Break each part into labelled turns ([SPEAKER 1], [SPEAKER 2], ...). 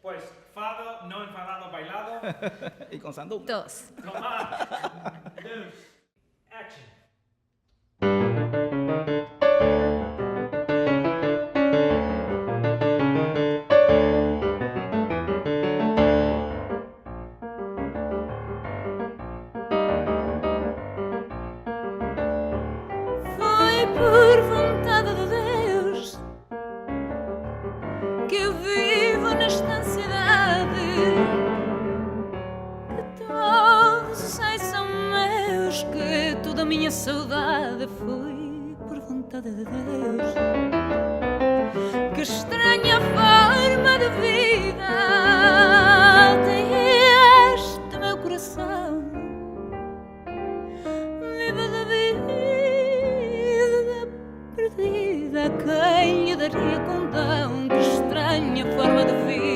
[SPEAKER 1] Pues fado, no enfadado, bailado.
[SPEAKER 2] Y con sandunga.
[SPEAKER 3] Dos.
[SPEAKER 1] Toma. Dos. Action.
[SPEAKER 3] Foi por vontade de Deus que eu vivo nesta ansiedade, que todos os sais são meus, que toda a minha saudade foi por vontade de Deus. Que estranha forma de vida tem este meu coração. Viva da vida perdida, quem lhe daria condão? Que estranha forma de vida.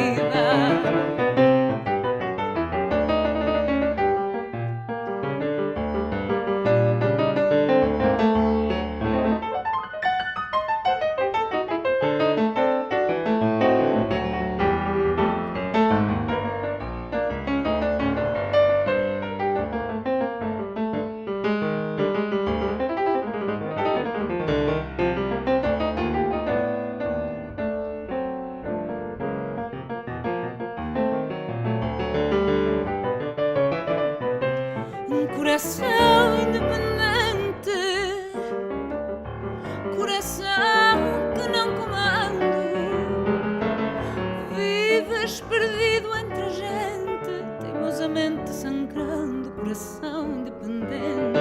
[SPEAKER 3] Um coração independente, coração que não comando. Vives perdido entre a gente, teimosamente sangrando, coração independente.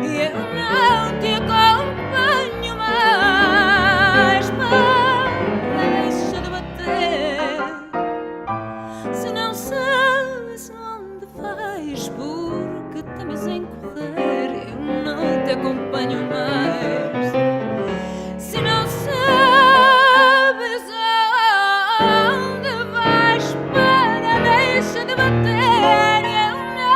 [SPEAKER 3] E eu não te acompanho mais, deixa de bater. Se não sabes onde vais, porque temes em correr, eu não te acompanho mais. Se não sabes onde vais, para, deixa de bater, eu não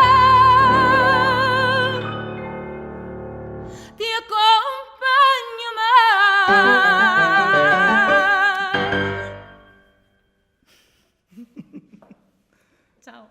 [SPEAKER 3] te acompanho mais. Tchau.